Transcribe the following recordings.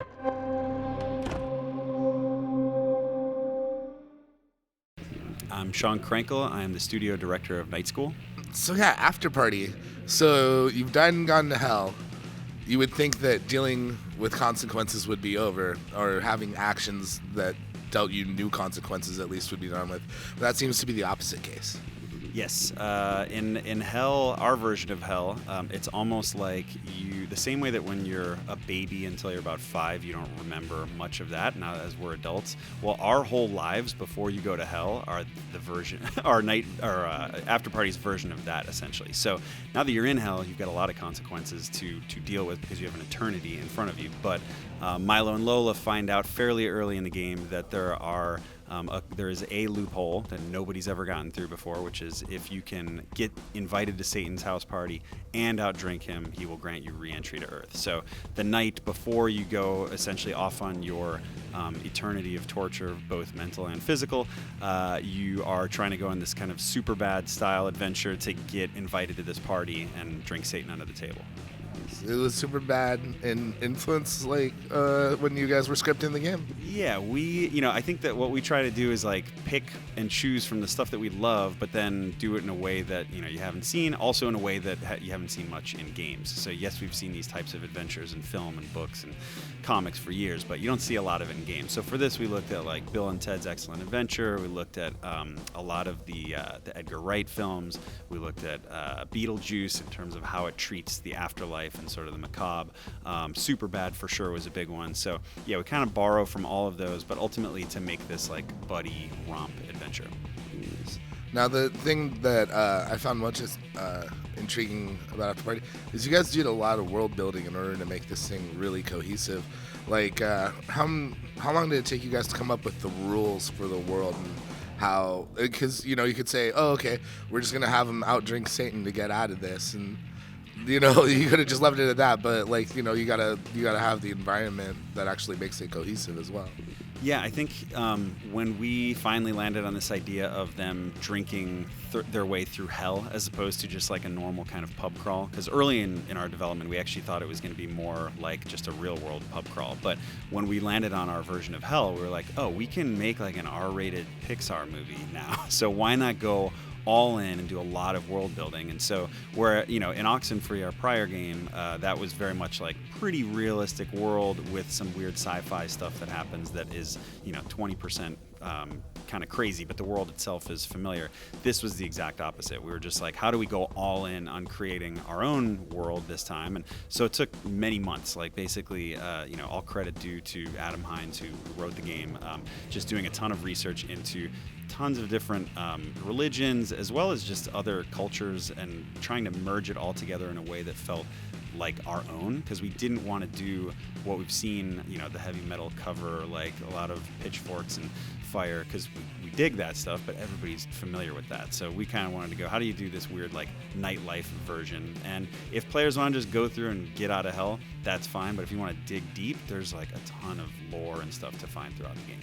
I'm Sean Krankel. I am the studio director of Night School. So yeah, Afterparty. So you've died and gone to hell. You would think that dealing with consequences would be over, or having actions that dealt you new consequences at least would be done with. But that seems to be the opposite case. Yes, in Hell, our version of Hell, it's almost like the same way that when you're a baby until you're about 5, you don't remember much of that. Now, as we're adults, well, our whole lives before you go to Hell are the version, After Party's version of that, essentially. So now that you're in Hell, you've got a lot of consequences to deal with because you have an eternity in front of you. But Milo and Lola find out fairly early in the game that there is a loophole that nobody's ever gotten through before, which is if you can get invited to Satan's house party and outdrink him, he will grant you re-entry to Earth. So the night before you go essentially off on your eternity of torture, both mental and physical, you are trying to go on this kind of super bad style adventure to get invited to this party and drink Satan under the table. It was super bad in influence, like when you guys were scripting the game. Yeah, I think that what we try to do is like pick and choose from the stuff that we love, but then do it in a way that you haven't seen, also in a way that you haven't seen much in games. So yes, we've seen these types of adventures in film and books and comics for years, but you don't see a lot of it in games. So for this, we looked at like Bill and Ted's Excellent Adventure. We looked at a lot of the Edgar Wright films. We looked at Beetlejuice in terms of how it treats the afterlife and sort of the macabre. Superbad for sure was a big one. So yeah, we kind of borrow from all of those, but ultimately to make this like buddy romp adventure. Now, the thing that I found much intriguing about Afterparty is you guys did a lot of world building in order to make this thing really cohesive. Like, how long did it take you guys to come up with the rules for the world, and how? Because you could say, oh, okay, we're just gonna have them outdrink Satan to get out of this, and you could have just left it at that. But like, you gotta have the environment that actually makes it cohesive as well. Yeah, I think when we finally landed on this idea of them drinking their way through hell as opposed to just like a normal kind of pub crawl, because early in our development we actually thought it was going to be more like just a real world pub crawl. But when we landed on our version of hell, we were like, oh, we can make like an R-rated Pixar movie now. So why not go all in and do a lot of world building? And so where in Oxenfree, our prior game, that was very much like pretty realistic world with some weird sci-fi stuff that happens that is 20% kind of crazy, but the world itself is familiar. This was the exact opposite. We were just like, how do we go all in on creating our own world this time? And so it took many months, like basically all credit due to Adam Hines, who wrote the game, just doing a ton of research into tons of different religions as well as just other cultures and trying to merge it all together in a way that felt like our own, because we didn't want to do what we've seen, the heavy metal cover, like a lot of pitchforks and fire, because we dig that stuff, but everybody's familiar with that. So we kind of wanted to go, how do you do this weird like nightlife version? And if players want to just go through and get out of hell, that's fine. But if you want to dig deep, there's like a ton of lore and stuff to find throughout the game.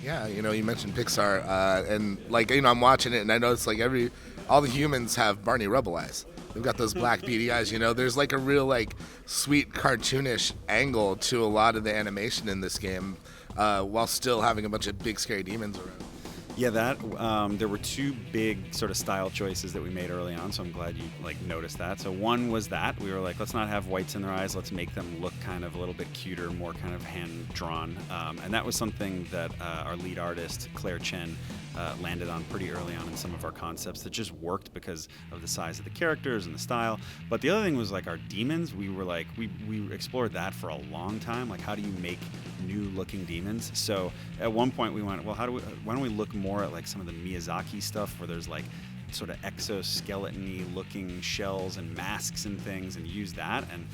Yeah, you mentioned Pixar, and like I'm watching it, and I notice like all the humans have Barney Rubble eyes. They've got those black beady eyes. There's like a real like sweet cartoonish angle to a lot of the animation in this game, while still having a bunch of big scary demons around. Yeah, there were two big sort of style choices that we made early on, so I'm glad you noticed that. So one was that we were like, let's not have whites in their eyes, let's make them look kind of a little bit cuter, more kind of hand drawn, and that was something that our lead artist Claire Chen landed on pretty early on in some of our concepts that just worked because of the size of the characters and the style. But the other thing was like our demons. We were like, we explored that for a long time. Like, how do you make new looking demons? So at one point we went, well, why don't we look more at like some of the Miyazaki stuff where there's like sort of exoskeleton-y looking shells and masks and things, and use that, and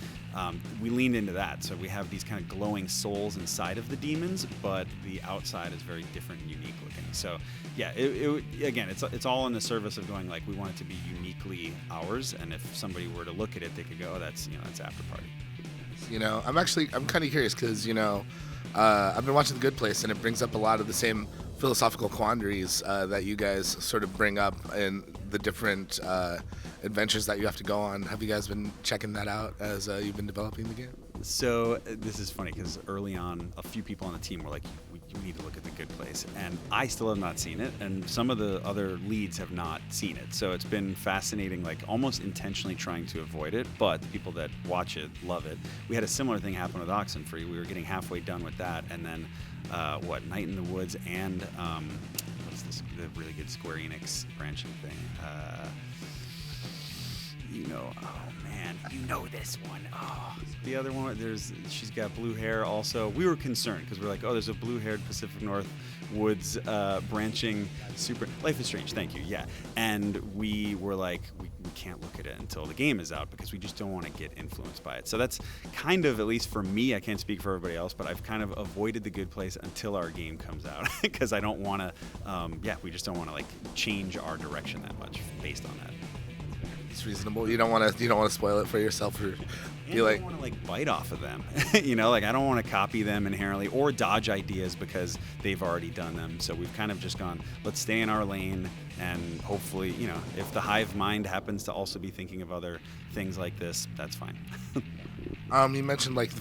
we leaned into that. So we have these kind of glowing souls inside of the demons, but the outside is very different and unique looking. So yeah, again, it's all in the service of going like, we want it to be uniquely ours, and if somebody were to look at it, they could go, oh, that's Afterparty. I'm kind of curious because I've been watching The Good Place, and it brings up a lot of the same philosophical quandaries that you guys sort of bring up in the different adventures that you have to go on. Have you guys been checking that out as you've been developing the game? So this is funny because early on, a few people on the team were like, "You need to look at the Good Place," and I still have not seen it, and some of the other leads have not seen it. So it's been fascinating, like almost intentionally trying to avoid it. But the people that watch it love it. We had a similar thing happen with Oxenfree. We were getting halfway done with that, and then Night in the Woods and what's this? The really good Square Enix branching thing. Oh man, you know this one. Oh, the other one, she's got blue hair also. We were concerned because we're like, oh, there's a blue-haired Pacific North Woods branching super. Life is Strange, thank you, yeah. And we were like, we can't look at it until the game is out because we just don't want to get influenced by it. So that's kind of, at least for me, I can't speak for everybody else, but I've kind of avoided the Good Place until our game comes out because I don't want to, we just don't want to like change our direction that much based on that. It's reasonable. You don't want to spoil it for yourself, or you don't want to like bite off of them. Like I don't want to copy them inherently or dodge ideas because they've already done them. So we've kind of just gone, let's stay in our lane, and hopefully, if the hive mind happens to also be thinking of other things like this, that's fine. You mentioned like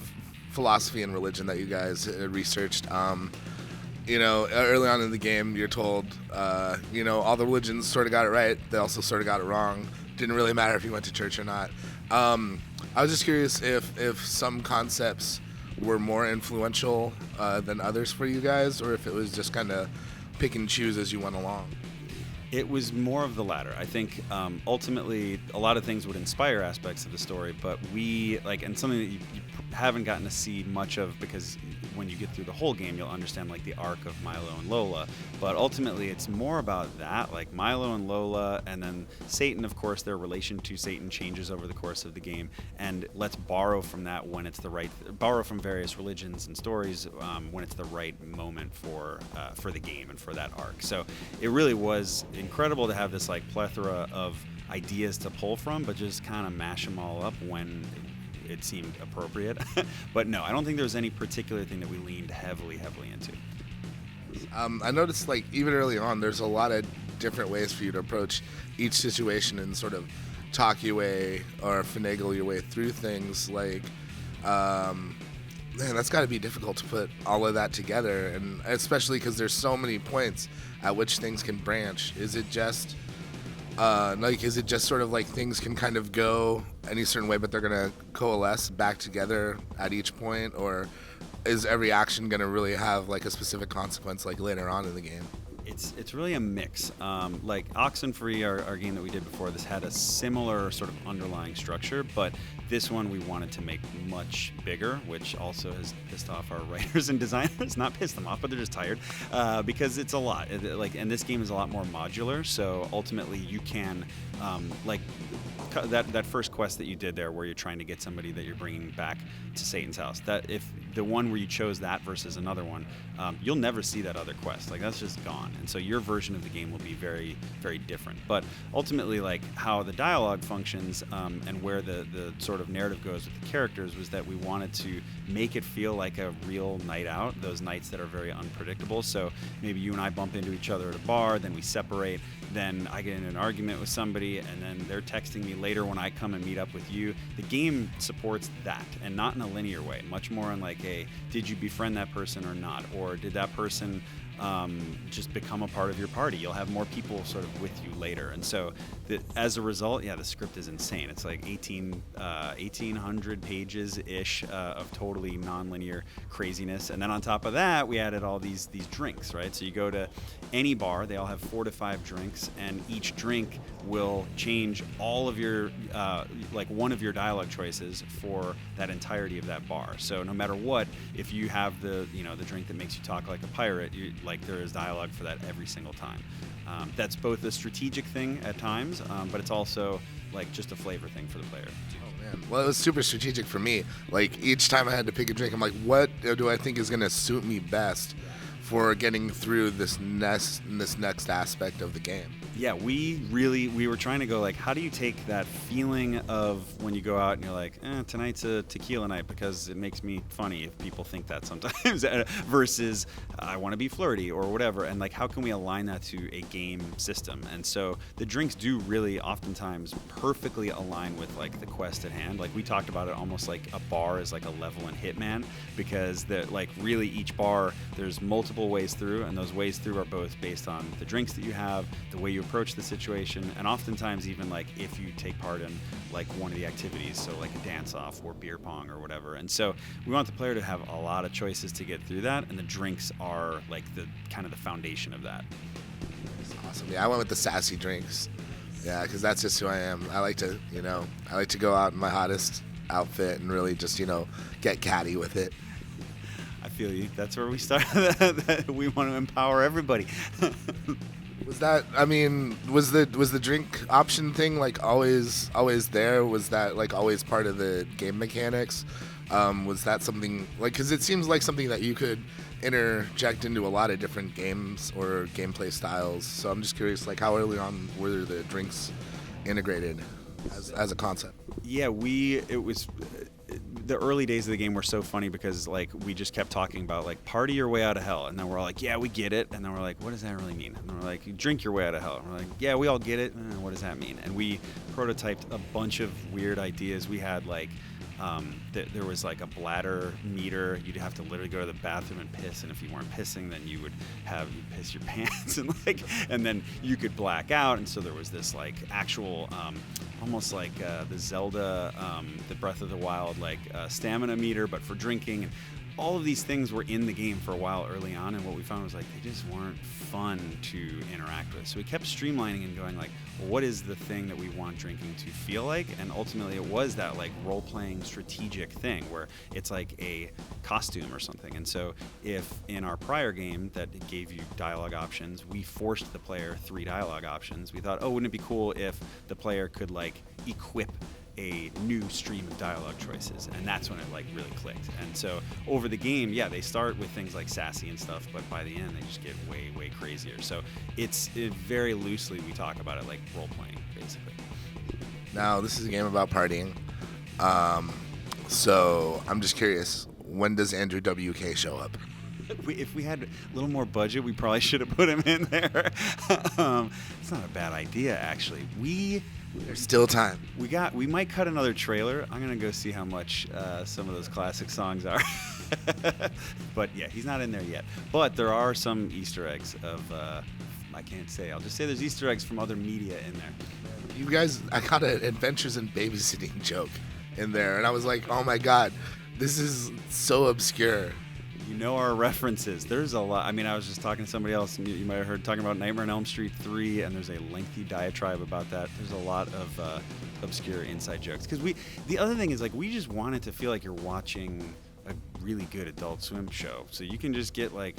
philosophy and religion that you guys researched. Early on in the game, you're told, all the religions sort of got it right. They also sort of got it wrong. Didn't really matter if you went to church or not. I was just curious if some concepts were more influential than others for you guys, or if it was just kind of pick and choose as you went along. It was more of the latter. I think ultimately a lot of things would inspire aspects of the story, but and something that you haven't gotten to see much of, because when you get through the whole game, you'll understand like the arc of Milo and Lola. But ultimately, it's more about that, like Milo and Lola, and then Satan. Of course, their relation to Satan changes over the course of the game, and let's borrow from that when it's borrow from various religions and stories when it's the right moment for the game and for that arc. So it really was incredible to have this like plethora of ideas to pull from, but just kind of mash them all up when it seemed appropriate. But no, I don't think there's any particular thing that we leaned heavily into. I noticed like even early on, there's a lot of different ways for you to approach each situation and sort of talk your way or finagle your way through things. Like, man, that's got to be difficult to put all of that together, and especially because there's so many points at which things can branch. Is it just sort of like things can kind of go any certain way, but they're gonna coalesce back together at each point, or is every action gonna really have like a specific consequence like later on in the game? It's really a mix. Like Oxenfree, our game that we did before this, had a similar sort of underlying structure, but this one we wanted to make much bigger, which also has pissed off our writers and designers. Not pissed them off, but they're just tired because it's a lot. And this game is a lot more modular. So ultimately, you can that first quest that you did there, where you're trying to get somebody that you're bringing back to Satan's house. That if the one where you chose that versus another one, you'll never see that other quest. Like that's just gone. And so your version of the game will be very, very different. But ultimately, like how the dialogue functions and where the sort of narrative goes with the characters was that we wanted to make it feel like a real night out, those nights that are very unpredictable. So maybe you and I bump into each other at a bar, then we separate, then I get in an argument with somebody, and then they're texting me later when I come and meet up with you. The game supports that, and not in a linear way, much more in like a, did you befriend that person or not? Or did that person just become a part of your party? You'll have more people sort of with you later. And so as a result, the script is insane. It's like 1,800 pages-ish of totally non-linear craziness. And then on top of that, we added all these drinks, right? So you go to any bar, they all have 4 to 5 drinks, and each drink will change all of your, like one of your dialogue choices for that entirety of that bar. So no matter what, if you have the drink that makes you talk like a pirate, there is dialogue for that every single time. That's both a strategic thing at times, but it's also like just a flavor thing for the player. Oh man, well, it was super strategic for me. Like each time I had to pick a drink, I'm like, what do I think is gonna suit me best for getting through this next aspect of the game? Yeah, we were trying to go like, how do you take that feeling of when you go out and you're like, tonight's a tequila night because it makes me funny if people think that sometimes, versus I want to be flirty or whatever, and like how can we align that to a game system? And so the drinks do really oftentimes perfectly align with like the quest at hand. Like we talked about it almost like a bar is like a level in Hitman, because like really each bar there's multiple ways through, and those ways through are both based on the drinks that you have, the way you approach the situation, and oftentimes even like if you take part in like one of the activities, so like a dance off or beer pong or whatever. And so we want the player to have a lot of choices to get through that, and the drinks are like the kind of the foundation of that. That's awesome. Yeah, I went with the sassy drinks. Yeah, because that's just who I am. I like to go out in my hottest outfit and really just get catty with it. I feel you. That's where we start. We want to empower everybody. Was the drink option thing like always there? Was that like always part of the game mechanics? Was that something like, because it seems like something that you could interject into a lot of different games or gameplay styles. So I'm just curious, like how early on were the drinks integrated as a concept? Yeah, it was. The early days of the game were so funny because like we just kept talking about like party your way out of hell, and then we're all like, yeah, we get it, and then we're like, what does that really mean? And then we're like, drink your way out of hell, and we're like, yeah, we all get it. What does that mean? And we prototyped a bunch of weird ideas. We had like there was like a bladder meter. You'd have to literally go to the bathroom and piss, and if you weren't pissing, then you'd piss your pants, and then you could black out. And so there was this like actual almost like the Zelda, the Breath of the Wild like stamina meter, but for drinking. And all of these things were in the game for a while early on, and what we found was like they just weren't fun to interact with. So we kept streamlining and going like, well, what is the thing that we want drinking to feel like? And ultimately it was that like role-playing strategic thing where it's like a costume or something. And so if in our prior game that gave you dialogue options, we forced the player 3 dialogue options, we thought, oh, wouldn't it be cool if the player could like equip a new stream of dialogue choices, and that's when it like really clicked. And so over the game, yeah, they start with things like sassy and stuff, but by the end they just get way crazier. So it's very loosely we talk about it like role playing basically. Now this is a game about partying, so I'm just curious, when does Andrew WK show up? If we had a little more budget, we probably should have put him in there. It's not a bad idea, actually. There's still time. We might cut another trailer. I'm gonna go see how much some of those classic songs are. But yeah, he's not in there yet. But there are some Easter eggs of I can't say. I'll just say there's Easter eggs from other media in there. You guys, I got an Adventures in Babysitting joke in there, and I was like, oh my god, this is so obscure. You know our references. There's a lot. I mean, I was just talking to somebody else, and you might have heard talking about Nightmare on Elm Street 3, and there's a lengthy diatribe about that. There's a lot of obscure inside jokes. Because the other thing is, like, we just want it to feel like you're watching a really good Adult Swim show. So you can just get like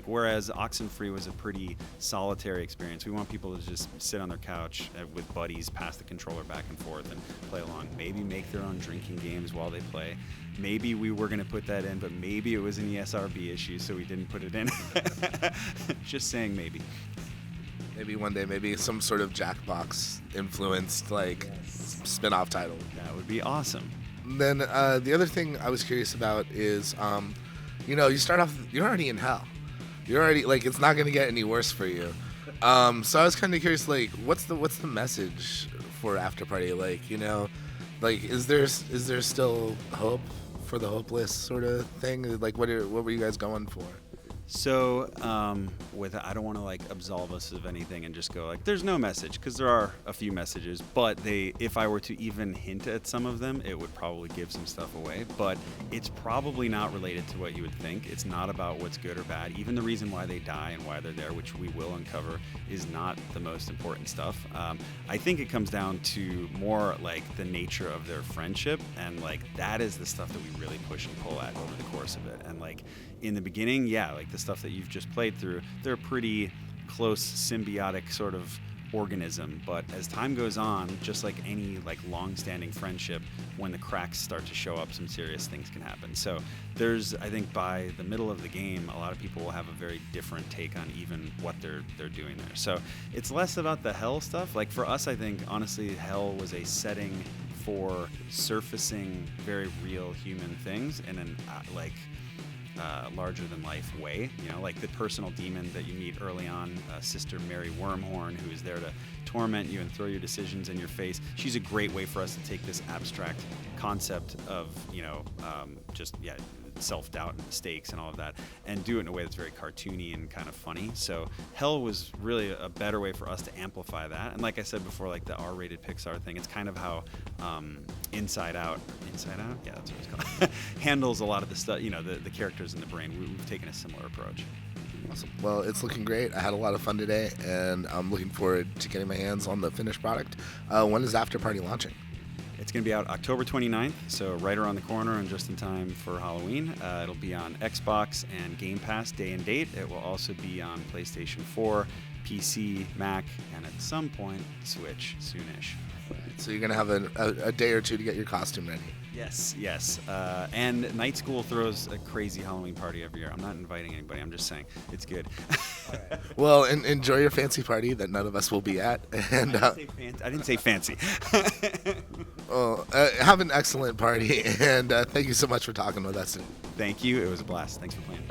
whereas Oxenfree was a pretty solitary experience, we want people to just sit on their couch with buddies, pass the controller back and forth and play along. Maybe make their own drinking games while they play. Maybe we were going to put that in, but maybe it was an ESRB issue, so we didn't put it in. Just saying maybe. Maybe one day, maybe some sort of Jackbox influenced spin-off title. That would be awesome. Then the other thing I was curious about is, you start off, you're already in hell. You're already it's not gonna get any worse for you. So I was kind of curious, what's the message for Afterparty? Is there still hope for the hopeless sort of thing? What were you guys going for? So, I don't want to absolve us of anything and just go there's no message, because there are a few messages, but if I were to even hint at some of them, it would probably give some stuff away. But it's probably not related to what you would think. It's not about what's good or bad. Even the reason why they die and why they're there, which we will uncover, is not the most important stuff. I think it comes down to more the nature of their friendship, and that is the stuff that we really push and pull at over the course of it. And in the beginning, yeah, the stuff that you've just played through, they're pretty close symbiotic sort of organism, but as time goes on, just like any like long-standing friendship, when the cracks start to show up, some serious things can happen. So there's, I think by the middle of the game, a lot of people will have a very different take on even what they're doing there. So it's less about the hell stuff. Like for us, I think honestly, hell was a setting for surfacing very real human things in an larger than life way, like the personal demon that you meet early on, Sister Mary Wormhorn, who is there to torment you and throw your decisions in your face. She's a great way for us to take this abstract concept of self-doubt and mistakes and all of that, and do it in a way that's very cartoony and kind of funny. So Hell was really a better way for us to amplify that. And like I said before, like the R-rated Pixar thing, it's kind of how Inside Out, yeah, that's what it's called, handles a lot of the stuff, the characters in the brain. We've taken a similar approach. Awesome. Well, it's looking great. I had a lot of fun today, and I'm looking forward to getting my hands on the finished product. When is Afterparty launching? It's going to be out October 29th, so right around the corner and just in time for Halloween. It'll be on Xbox and Game Pass day and date. It will also be on PlayStation 4, PC, Mac, and at some point, Switch soonish. So you're going to have a day or two to get your costume ready. Yes. And Night School throws a crazy Halloween party every year. I'm not inviting anybody. I'm just saying it's good. Well, enjoy your fancy party that none of us will be at. And I didn't say fancy. Well, have an excellent party, and thank you so much for talking with us. Thank you. It was a blast. Thanks for playing.